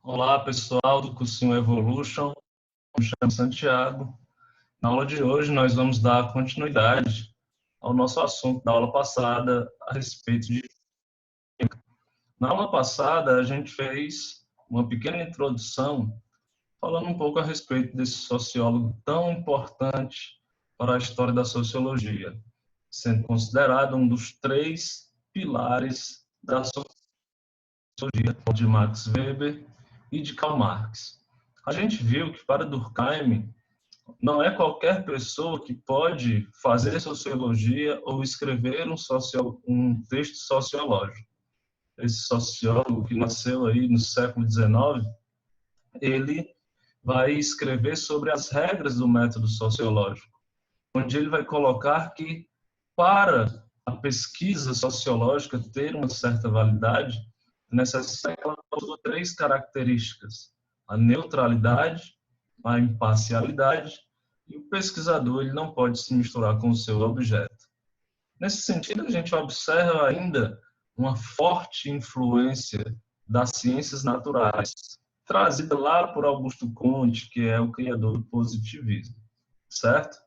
Olá, pessoal do cursinho Evolution. Me chamo Santiago. Na aula de hoje, nós vamos dar continuidade ao nosso assunto da aula passada a respeito de química. Na aula passada, a gente fez uma pequena introdução falando um pouco a respeito desse sociólogo tão importante para a história da sociologia, sendo considerado um dos três pilares da sociologia de Max Weber e de Karl Marx. A gente viu que para Durkheim não é qualquer pessoa que pode fazer sociologia ou escrever um texto sociológico. Esse sociólogo que nasceu aí no século XIX, ele vai escrever sobre as regras do método sociológico, onde ele vai colocar que para a pesquisa sociológica ter uma certa validade, é necessário que ela possua três características: a neutralidade, a imparcialidade e o pesquisador ele não pode se misturar com o seu objeto. Nesse sentido, a gente observa ainda uma forte influência das ciências naturais, trazida lá por Augusto Comte, que é o criador do positivismo, certo?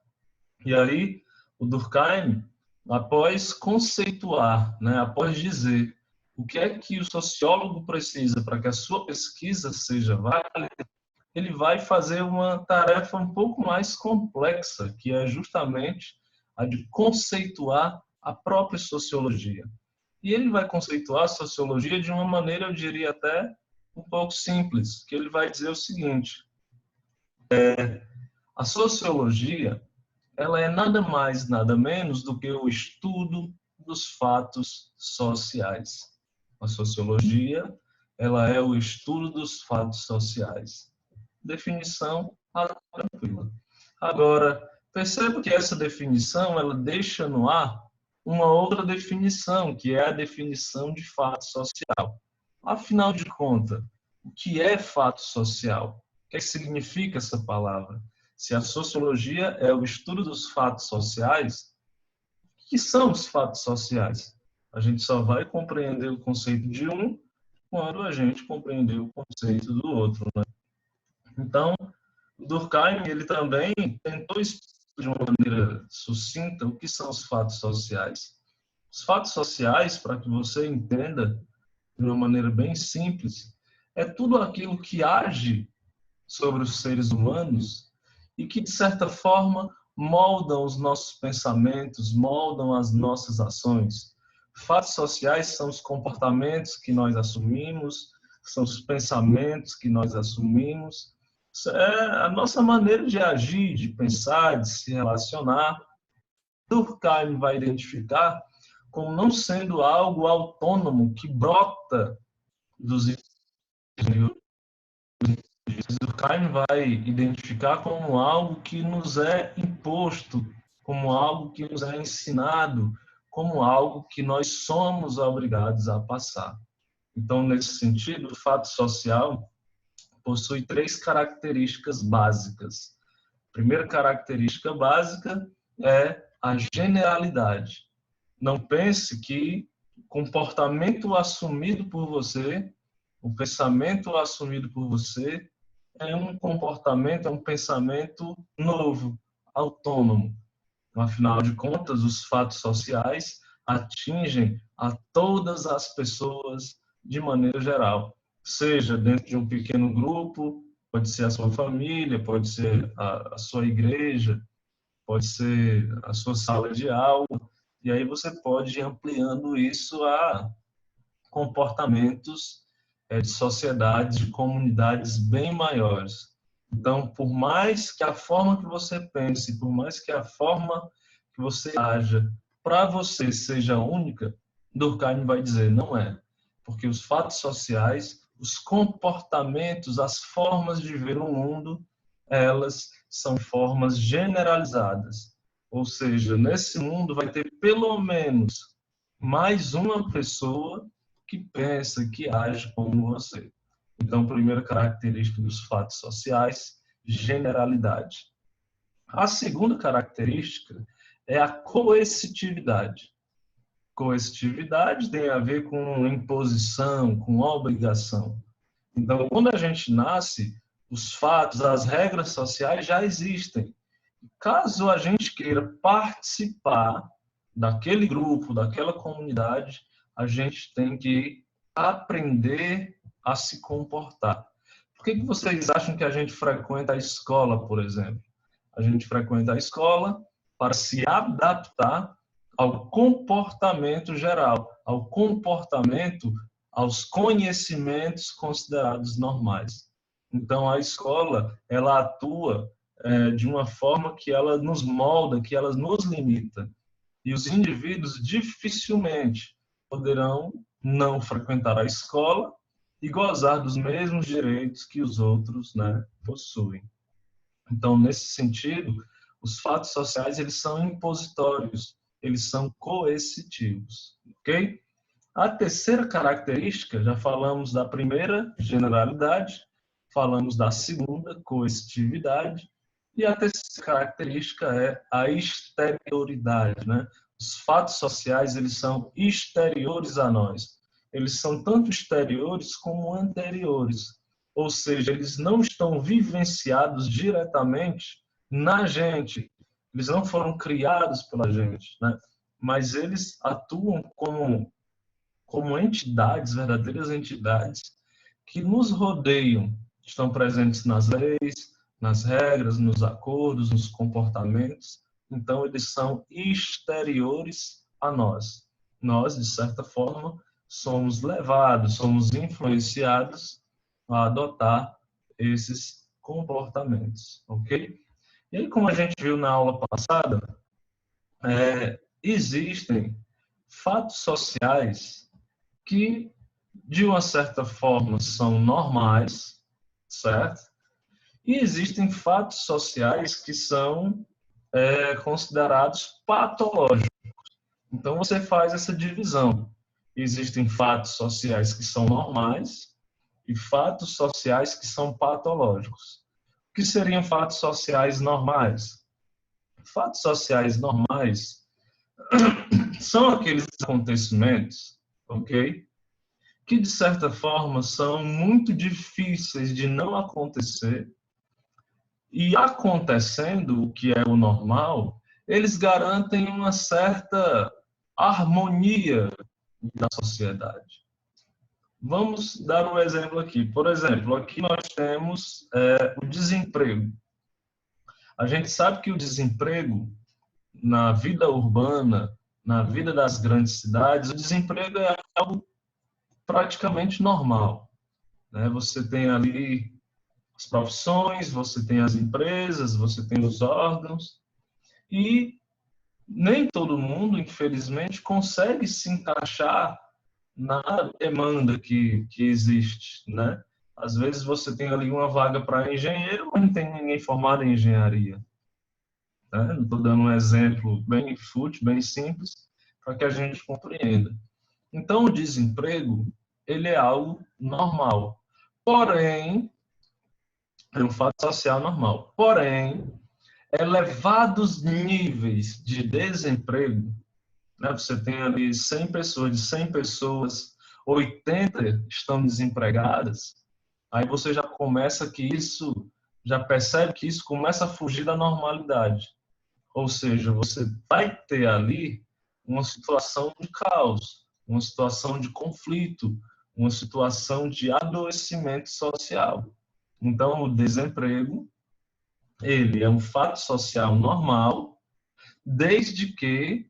E aí, o Durkheim, após conceituar, após dizer o que é que o sociólogo precisa para que a sua pesquisa seja válida, ele vai fazer uma tarefa um pouco mais complexa, que é justamente a de conceituar a própria sociologia. E ele vai conceituar a sociologia de uma maneira, eu diria até um pouco simples, que ele vai dizer o seguinte: a sociologia ela é nada mais, nada menos do que o estudo dos fatos sociais. A sociologia, ela é o estudo dos fatos sociais. Definição tranquila. Agora, perceba que essa definição, ela deixa no ar uma outra definição, que é a definição de fato social. Afinal de contas, o que é fato social? O que significa essa palavra? Se a sociologia é o estudo dos fatos sociais, o que são os fatos sociais? A gente só vai compreender o conceito de um quando a gente compreender o conceito do outro, né? Então, Durkheim ele também tentou explicar de uma maneira sucinta o que são os fatos sociais. Os fatos sociais, para que você entenda de uma maneira bem simples, é tudo aquilo que age sobre os seres humanos e que, de certa forma, moldam os nossos pensamentos, moldam as nossas ações. Fatos sociais são os comportamentos que nós assumimos, são os pensamentos que nós assumimos, é a nossa maneira de agir, de pensar, de se relacionar. Durkheim vai identificar como não sendo algo autônomo que brota dos indivíduos. Durkheim vai identificar como algo que nos é imposto, como algo que nos é ensinado, como algo que nós somos obrigados a passar. Então, nesse sentido, o fato social possui três características básicas. A primeira característica básica é a generalidade. Não pense que o comportamento assumido por você, o pensamento assumido por você, é um comportamento, é um pensamento novo, autônomo. Afinal de contas, os fatos sociais atingem a todas as pessoas de maneira geral, seja dentro de um pequeno grupo, pode ser a sua família, pode ser a sua igreja, pode ser a sua sala de aula, e aí você pode ir ampliando isso a comportamentos de sociedades, de comunidades bem maiores. Então, por mais que a forma que você pense, por mais que a forma que você haja para você seja única, Durkheim vai dizer, não é. Porque os fatos sociais, os comportamentos, as formas de ver o mundo, elas são formas generalizadas. Ou seja, nesse mundo vai ter pelo menos mais uma pessoa que pensa, que age como você. Então, primeira característica dos fatos sociais, generalidade. A segunda característica é a coercitividade. Coercitividade tem a ver com imposição, com obrigação. Então, quando a gente nasce, os fatos, as regras sociais já existem. Caso a gente queira participar daquele grupo, daquela comunidade, a gente tem que aprender a se comportar. Por que vocês acham que a gente frequenta a escola, por exemplo? A gente frequenta a escola para se adaptar ao comportamento geral, ao comportamento, aos conhecimentos considerados normais. Então, a escola, ela atua de uma forma que ela nos molda, que ela nos limita. E os indivíduos dificilmente poderão não frequentar a escola e gozar dos mesmos direitos que os outros, né, possuem. Então, nesse sentido, os fatos sociais eles são impositórios, eles são coercitivos, ok? A terceira característica, já falamos da primeira, generalidade, falamos da segunda, coercitividade, e a terceira característica é a exterioridade, né? Os fatos sociais, eles são exteriores a nós. Eles são tanto exteriores como anteriores. Ou seja, eles não estão vivenciados diretamente na gente. Eles não foram criados pela gente, né? Mas eles atuam como entidades, verdadeiras entidades, que nos rodeiam, estão presentes nas leis, nas regras, nos acordos, nos comportamentos. Então, eles são exteriores a nós. Nós, de certa forma, somos levados, somos influenciados a adotar esses comportamentos, ok? E aí, como a gente viu na aula passada, existem fatos sociais que, de uma certa forma, são normais, certo? E existem fatos sociais que são considerados patológicos. Então, você faz essa divisão. Existem fatos sociais que são normais e fatos sociais que são patológicos. O que seriam fatos sociais normais? Fatos sociais normais são aqueles acontecimentos, ok? Que, de certa forma, são muito difíceis de não acontecer, e acontecendo, o que é o normal, eles garantem uma certa harmonia da sociedade. Vamos dar um exemplo aqui. Por exemplo, aqui nós temos o desemprego. A gente sabe que o desemprego, na vida urbana, na vida das grandes cidades, o desemprego é algo praticamente normal, né? Você tem ali as profissões, você tem as empresas, você tem os órgãos, e nem todo mundo, infelizmente, consegue se encaixar na demanda que existe, né? Às vezes você tem ali uma vaga para engenheiro, mas não tem ninguém formado em engenharia, né? Estou dando um exemplo bem fútil, bem simples, para que a gente compreenda. Então, o desemprego, ele é algo normal. Porém, é um fato social normal. Porém, elevados níveis de desemprego, né? Você tem ali 100 pessoas, de 100 pessoas, 80 estão desempregadas, aí você já começa que isso, já percebe que isso começa a fugir da normalidade. Ou seja, você vai ter ali uma situação de caos, uma situação de conflito, uma situação de adoecimento social. Então, o desemprego, ele é um fato social normal, desde que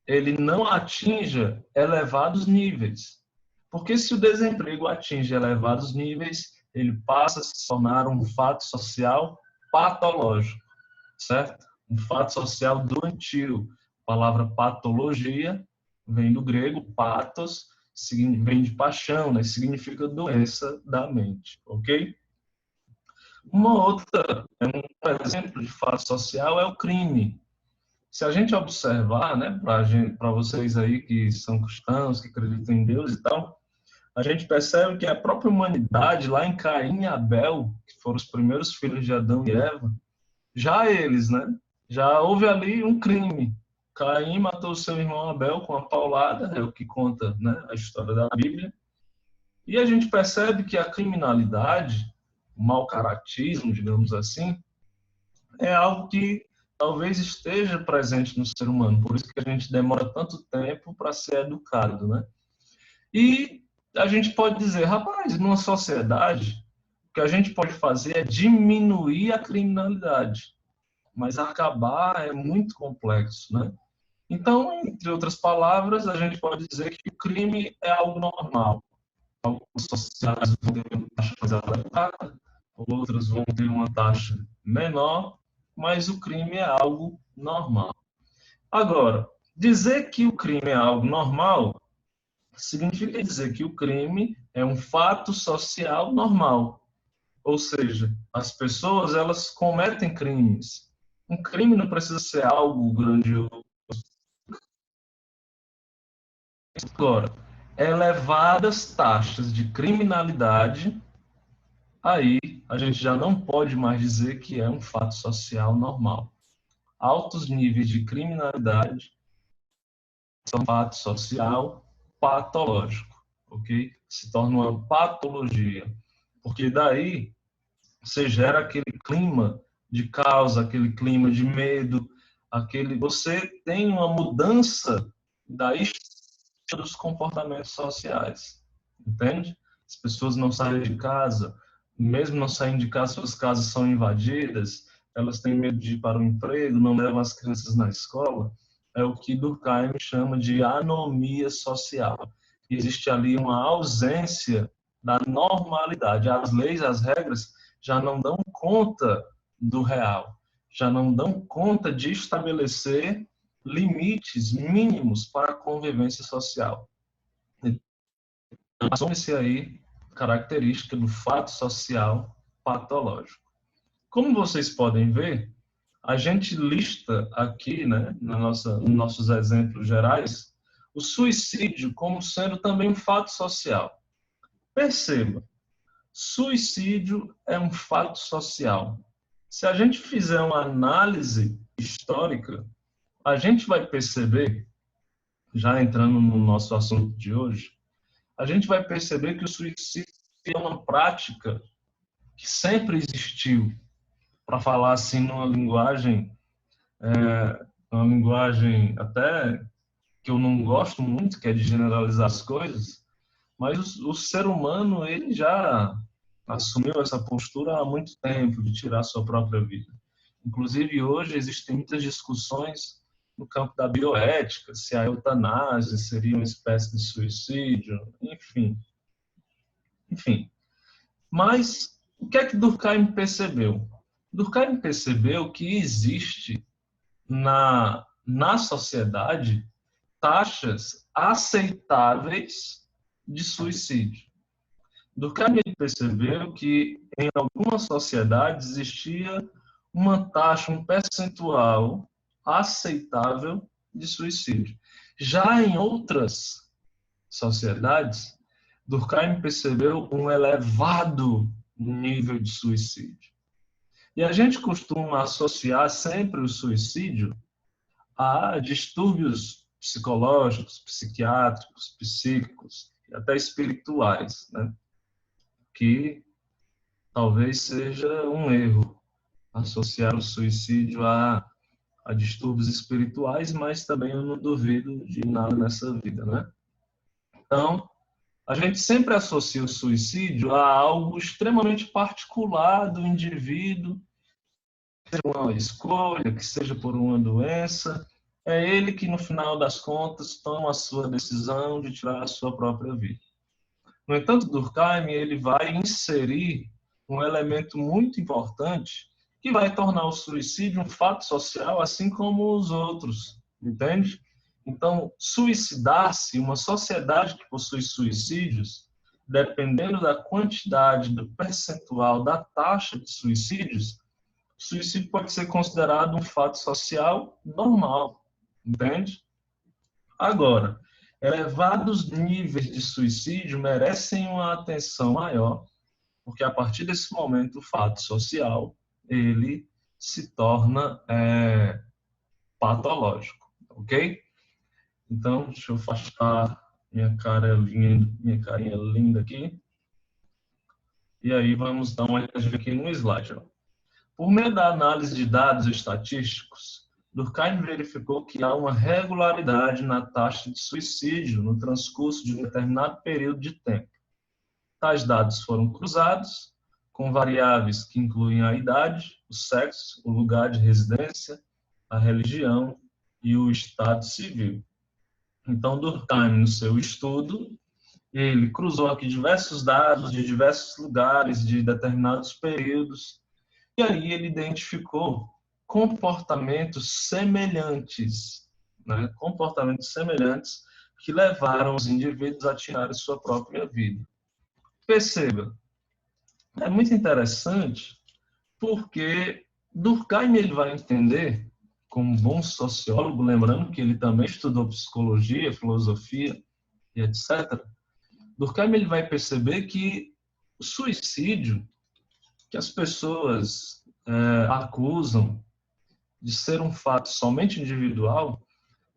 ele não atinja elevados níveis. Porque se o desemprego atinge elevados níveis, ele passa a se tornar um fato social patológico, certo? Um fato social doentio. A palavra patologia vem do grego patos, vem de paixão, né? Significa doença da mente, ok? Um exemplo de fato social é o crime. Se a gente observar, né, para vocês aí que são cristãos, que acreditam em Deus e tal, a gente percebe que a própria humanidade, lá em Caim e Abel, que foram os primeiros filhos de Adão e Eva, já eles, né, já houve ali um crime. Caim matou seu irmão Abel com uma paulada, é o que conta, né, a história da Bíblia. E a gente percebe que a criminalidade, o mau caratismo, digamos assim, é algo que talvez esteja presente no ser humano. Por isso que a gente demora tanto tempo para ser educado, né? E a gente pode dizer, rapaz, numa sociedade, o que a gente pode fazer é diminuir a criminalidade, mas acabar é muito complexo, né? Então, entre outras palavras, a gente pode dizer que o crime é algo normal. Algumas sociedades vão ter uma taxa mais elevada, outras vão ter uma taxa menor, mas o crime é algo normal. Agora, dizer que o crime é algo normal significa dizer que o crime é um fato social normal. Ou seja, as pessoas elas cometem crimes. Um crime não precisa ser algo grandioso. Agora, elevadas taxas de criminalidade, aí a gente já não pode mais dizer que é um fato social normal. Altos níveis de criminalidade são um fato social patológico, ok? Se torna uma patologia, porque daí você gera aquele clima de caos, aquele clima de medo, você tem uma mudança da estrutura dos comportamentos sociais, entende? As pessoas não saem de casa, mesmo não saindo de casa, suas casas são invadidas, elas têm medo de ir para o emprego, não levam as crianças na escola, é o que Durkheim chama de anomia social. Existe ali uma ausência da normalidade. As leis, as regras já não dão conta do real, já não dão conta de estabelecer limites mínimos para a convivência social. Assume-se aí característica do fato social patológico. Como vocês podem ver, a gente lista aqui, né, nos nossos exemplos gerais, o suicídio como sendo também um fato social. Perceba, suicídio é um fato social. Se a gente fizer uma análise histórica, a gente vai perceber, já entrando no nosso assunto de hoje, a gente vai perceber que o suicídio é uma prática que sempre existiu. Para falar assim uma linguagem até que eu não gosto muito, que é de generalizar as coisas, mas o ser humano ele já assumiu essa postura há muito tempo de tirar sua própria vida. Inclusive hoje existem muitas discussões no campo da bioética, se a eutanásia seria uma espécie de suicídio, enfim. Mas o que é que Durkheim percebeu? Durkheim percebeu que existe na sociedade taxas aceitáveis de suicídio. Durkheim percebeu que em algumas sociedades existia uma taxa, um percentual aceitável de suicídio. Já em outras sociedades, Durkheim percebeu um elevado nível de suicídio. E a gente costuma associar sempre o suicídio a distúrbios psicológicos, psiquiátricos, psíquicos e até espirituais, né? Que talvez seja um erro associar o suicídio a distúrbios espirituais, mas também eu não duvido de nada nessa vida, né? Então, a gente sempre associa o suicídio a algo extremamente particular do indivíduo, que seja uma escolha, que seja por uma doença, é ele que, no final das contas, toma a sua decisão de tirar a sua própria vida. No entanto, Durkheim ele vai inserir um elemento muito importante que vai tornar o suicídio um fato social, assim como os outros, entende? Então, suicidar-se, uma sociedade que possui suicídios, dependendo da quantidade, do percentual, da taxa de suicídios, o suicídio pode ser considerado um fato social normal, entende? Agora, elevados níveis de suicídio merecem uma atenção maior, porque a partir desse momento o fato social ele se torna patológico, ok? Então, deixa eu afastar minha carinha linda aqui. E aí vamos dar uma olhadinha aqui no slide. Ó. Por meio da análise de dados estatísticos, Durkheim verificou que há uma regularidade na taxa de suicídio no transcurso de um determinado período de tempo. Tais dados foram cruzados com variáveis que incluem a idade, o sexo, o lugar de residência, a religião e o estado civil. Então, Durkheim, no seu estudo, ele cruzou aqui diversos dados de diversos lugares, de determinados períodos, e aí ele identificou comportamentos semelhantes, né? Comportamentos semelhantes que levaram os indivíduos a tirarem sua própria vida. Perceba, é muito interessante porque Durkheim ele vai entender, como bom sociólogo, lembrando que ele também estudou psicologia, filosofia e etc., Durkheim ele vai perceber que o suicídio, que as pessoas acusam de ser um fato somente individual,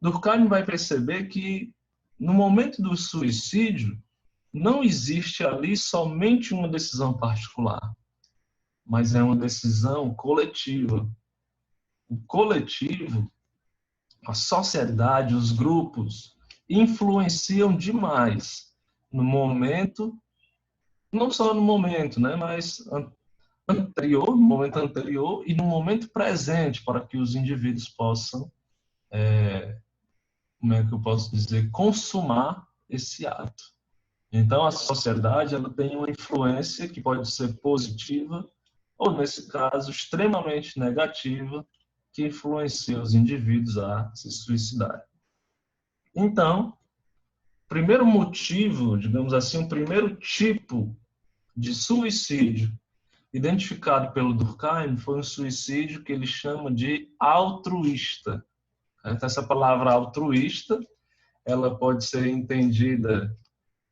Durkheim vai perceber que no momento do suicídio não existe ali somente uma decisão particular, mas é uma decisão coletiva. O coletivo, a sociedade, os grupos influenciam demais no momento, não só no momento, né, mas anterior, no momento anterior e no momento presente, para que os indivíduos possam, como é que eu posso dizer, consumar esse ato. Então, a sociedade ela tem uma influência que pode ser positiva ou, nesse caso, extremamente negativa, que influencia os indivíduos a se suicidarem. Então, primeiro motivo, digamos assim, o primeiro tipo de suicídio identificado pelo Durkheim foi um suicídio que ele chama de altruísta. Essa palavra altruísta, ela pode ser entendida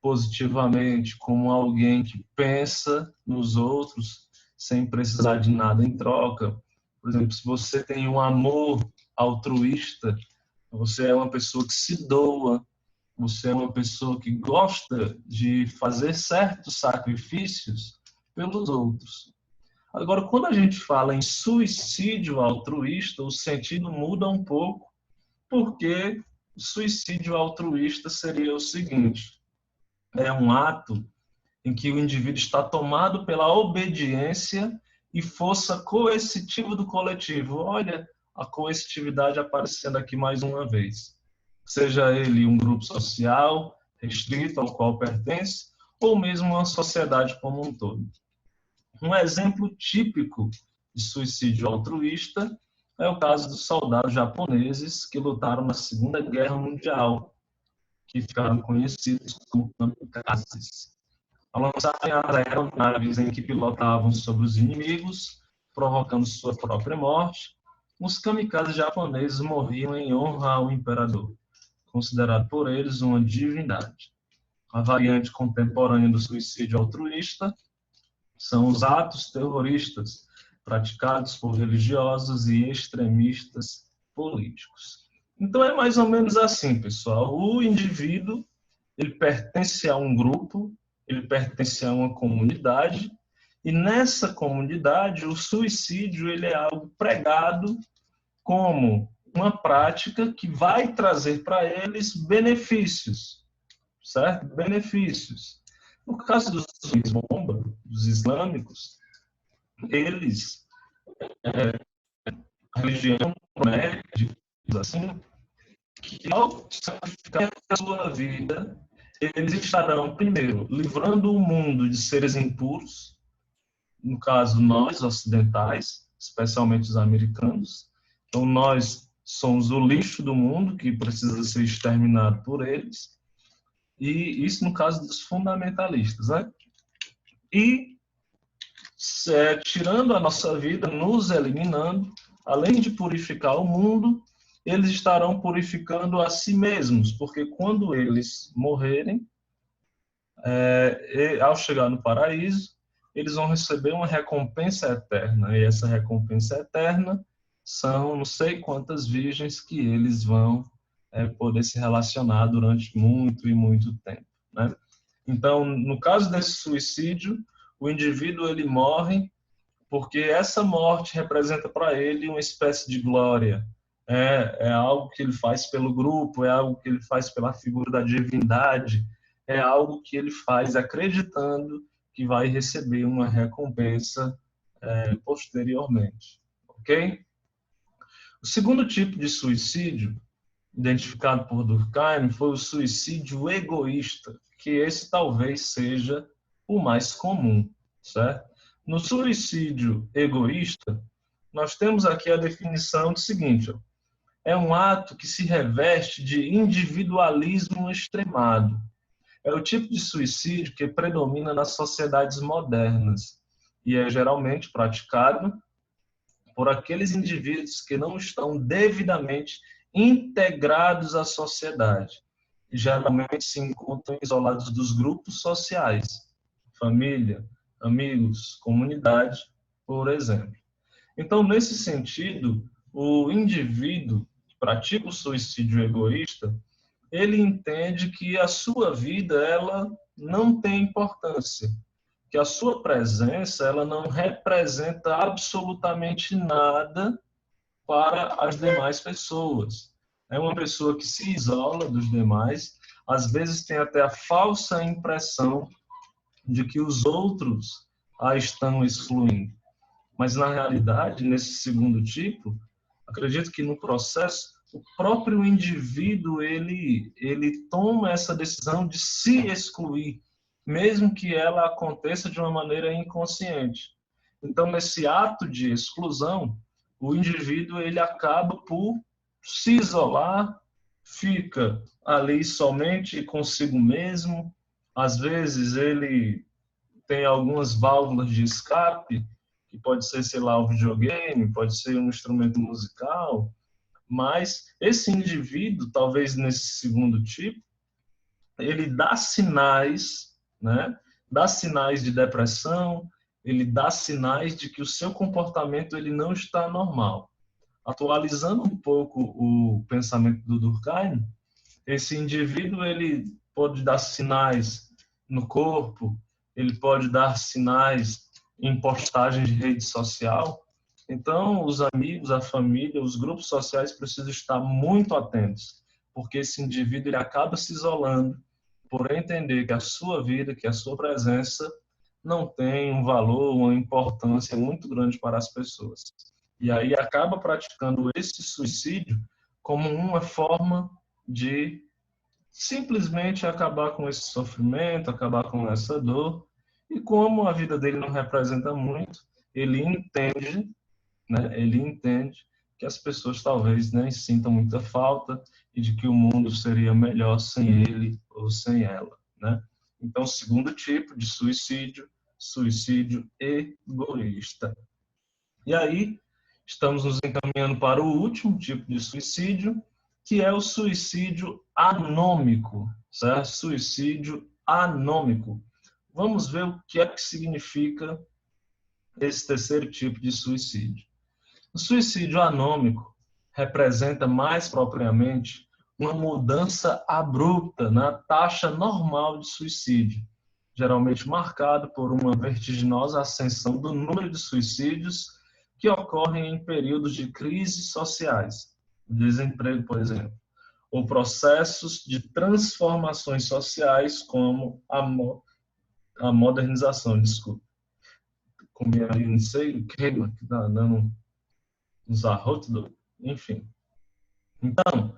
positivamente como alguém que pensa nos outros sem precisar de nada em troca. Por exemplo, se você tem um amor altruísta, você é uma pessoa que se doa, você é uma pessoa que gosta de fazer certos sacrifícios pelos outros. Agora, quando a gente fala em suicídio altruísta, o sentido muda um pouco, porque o suicídio altruísta seria o seguinte: é um ato em que o indivíduo está tomado pela obediência e força coercitiva do coletivo. Olha a coercitividade aparecendo aqui mais uma vez. Seja ele um grupo social restrito ao qual pertence, ou mesmo uma sociedade como um todo. Um exemplo típico de suicídio altruísta é o caso dos soldados japoneses que lutaram na Segunda Guerra Mundial, que ficaram conhecidos como kamikazes. Ao lançarem as aeronaves em que pilotavam sobre os inimigos, provocando sua própria morte, os kamikazes japoneses morriam em honra ao imperador, considerado por eles uma divindade. A variante contemporânea do suicídio altruísta são os atos terroristas praticados por religiosos e extremistas políticos. Então é mais ou menos assim, pessoal. O indivíduo, ele pertence a um grupo, ele pertence a uma comunidade, e nessa comunidade o suicídio ele é algo pregado como uma prática que vai trazer para eles benefícios, certo? Benefícios. No caso dos bomba, dos islâmicos, eles, a religião promete, assim, que ao sacrificar a sua vida, eles estarão, primeiro, livrando o mundo de seres impuros, no caso nós, ocidentais, especialmente os americanos. Então, nós somos o lixo do mundo que precisa ser exterminado por eles. E isso no caso dos fundamentalistas, né? E tirando a nossa vida, nos eliminando, além de purificar o mundo, eles estarão purificando a si mesmos, porque quando eles morrerem, ao chegar no paraíso, eles vão receber uma recompensa eterna, e essa recompensa eterna são não sei quantas virgens que eles vão poder se relacionar durante muito e muito tempo, né? Então, no caso desse suicídio, o indivíduo ele morre porque essa morte representa para ele uma espécie de glória. É algo que ele faz pelo grupo, é algo que ele faz pela figura da divindade, é algo que ele faz acreditando que vai receber uma recompensa posteriormente. Ok? O segundo tipo de suicídio, identificado por Durkheim, foi o suicídio egoísta, que esse talvez seja o mais comum, certo? No suicídio egoísta, nós temos aqui a definição do seguinte: ó, é um ato que se reveste de individualismo extremado. É o tipo de suicídio que predomina nas sociedades modernas e é geralmente praticado por aqueles indivíduos que não estão devidamente integrados à sociedade. E geralmente se encontram isolados dos grupos sociais, família, amigos, comunidade, por exemplo. Então, nesse sentido, o indivíduo que pratica o suicídio egoísta, ele entende que a sua vida ela não tem importância, que a sua presença ela não representa absolutamente nada para as demais pessoas. É uma pessoa que se isola dos demais, às vezes tem até a falsa impressão de que os outros a estão excluindo. Mas, na realidade, nesse segundo tipo, acredito que no processo, o próprio indivíduo, ele toma essa decisão de se excluir, mesmo que ela aconteça de uma maneira inconsciente. Então, nesse ato de exclusão, o indivíduo, ele acaba por se isolar, fica ali somente consigo mesmo, às vezes ele tem algumas válvulas de escape, que pode ser, sei lá, um videogame, pode ser um instrumento musical, mas esse indivíduo, talvez nesse segundo tipo, ele dá sinais, né? Dá sinais de depressão, ele dá sinais de que o seu comportamento ele não está normal. Atualizando um pouco o pensamento do Durkheim, esse indivíduo ele pode dar sinais no corpo, ele pode dar sinais em postagens de rede social. Então, os amigos, a família, os grupos sociais precisam estar muito atentos, porque esse indivíduo ele acaba se isolando por entender que a sua vida, que a sua presença não tem um valor, uma importância muito grande para as pessoas. E aí acaba praticando esse suicídio como uma forma de simplesmente acabar com esse sofrimento, acabar com essa dor. E como a vida dele não representa muito, ele entende, né? Ele entende que as pessoas talvez nem sintam muita falta e de que o mundo seria melhor sem ele ou sem ela, né? Então, segundo tipo de suicídio, suicídio egoísta. E aí, estamos nos encaminhando para o último tipo de suicídio, que é o suicídio anômico, certo? Suicídio anômico. Vamos ver o que é que significa esse terceiro tipo de suicídio. O suicídio anômico representa mais propriamente uma mudança abrupta na taxa normal de suicídio, geralmente marcado por uma vertiginosa ascensão do número de suicídios que ocorrem em períodos de crises sociais, desemprego, por exemplo, ou processos de transformações sociais como a modernização, desculpa. Comi ali, não sei o que, que está dando uns arrotos, enfim. Então,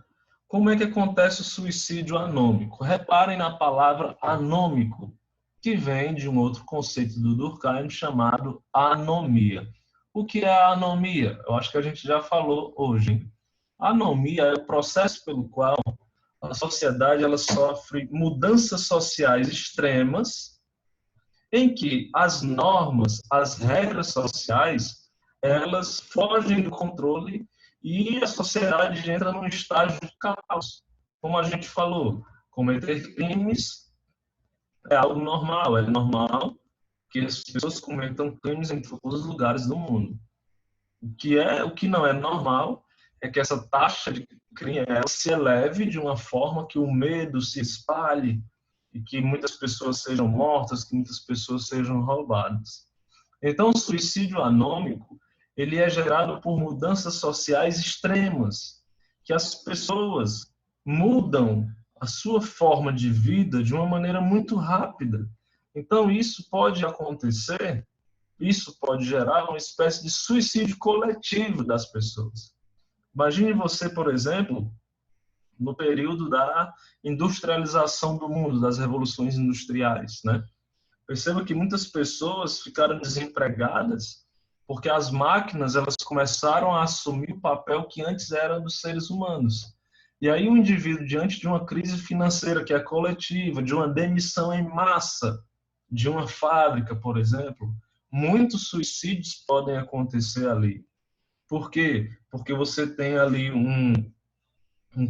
como é que acontece o suicídio anômico? Reparem na palavra anômico, que vem de um outro conceito do Durkheim chamado anomia. O que é a anomia? Eu acho que a gente já falou hoje. A anomia é o processo pelo qual a sociedade ela sofre mudanças sociais extremas, em que as normas, as regras sociais, elas fogem do controle e a sociedade entra num estágio de caos. Como a gente falou, cometer crimes é algo normal, é normal que as pessoas cometam crimes em todos os lugares do mundo. O que não é normal é que essa taxa de crime ela se eleve de uma forma que o medo se espalhe e que muitas pessoas sejam mortas, que muitas pessoas sejam roubadas. Então, o suicídio anômico, ele é gerado por mudanças sociais extremas, que as pessoas mudam a sua forma de vida de uma maneira muito rápida. Então, isso pode acontecer, isso pode gerar uma espécie de suicídio coletivo das pessoas. Imagine você, por exemplo, no período da industrialização do mundo, das revoluções industriais, né? Perceba que muitas pessoas ficaram desempregadas porque as máquinas elas começaram a assumir o papel que antes era dos seres humanos. E aí o indivíduo, diante de uma crise financeira que é coletiva, de uma demissão em massa de uma fábrica, por exemplo, muitos suicídios podem acontecer ali. Por quê? Porque você tem ali um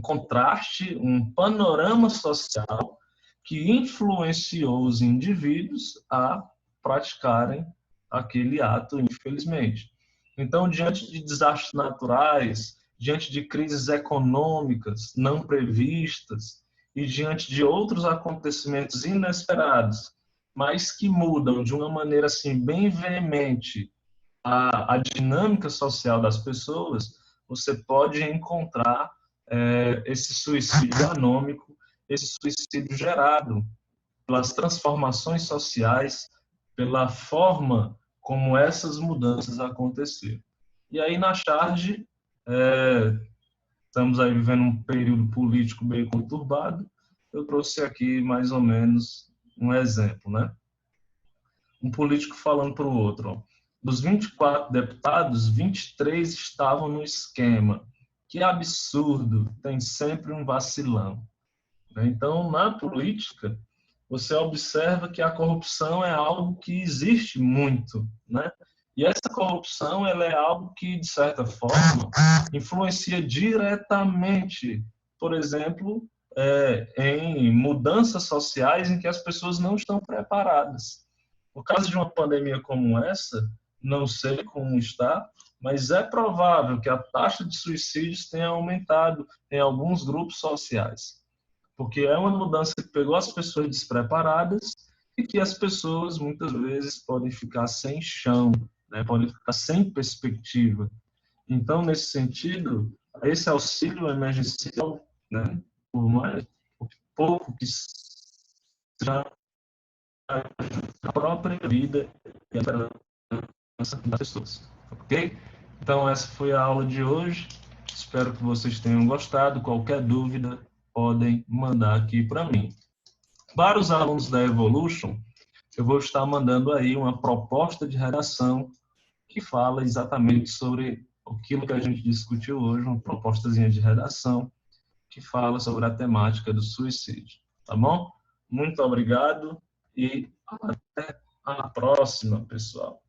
contraste, um panorama social que influenciou os indivíduos a praticarem aquele ato, infelizmente. Então, diante de desastres naturais, diante de crises econômicas não previstas e diante de outros acontecimentos inesperados, mas que mudam de uma maneira assim bem veemente a dinâmica social das pessoas, você pode encontrar esse suicídio anômico, esse suicídio gerado pelas transformações sociais, pela forma como essas mudanças aconteceram. E aí, na charge, estamos aí vivendo um período político bem conturbado, eu trouxe aqui mais ou menos um exemplo, né? Um político falando para o outro, ó, dos 24 deputados, 23 estavam no esquema. Que absurdo, tem sempre um vacilão. Então, na política, você observa que a corrupção é algo que existe muito, né? E essa corrupção ela é algo que, de certa forma, influencia diretamente, por exemplo, em mudanças sociais em que as pessoas não estão preparadas. No caso de uma pandemia como essa, não sei como está, mas é provável que a taxa de suicídios tenha aumentado em alguns grupos sociais, porque é uma mudança que pegou as pessoas despreparadas e que as pessoas muitas vezes podem ficar sem chão, né? Podem ficar sem perspectiva. Então, nesse sentido, esse auxílio emergencial, né, por mais pouco que seja a própria vida e a esperança das pessoas, ok? Então, essa foi a aula de hoje. Espero que vocês tenham gostado. Qualquer dúvida, podem mandar aqui para mim. Para os alunos da Evolution, eu vou estar mandando aí uma proposta de redação que fala exatamente sobre aquilo que a gente discutiu hoje, uma propostazinha de redação que fala sobre a temática do suicídio. Tá bom? Muito obrigado e até a próxima, pessoal.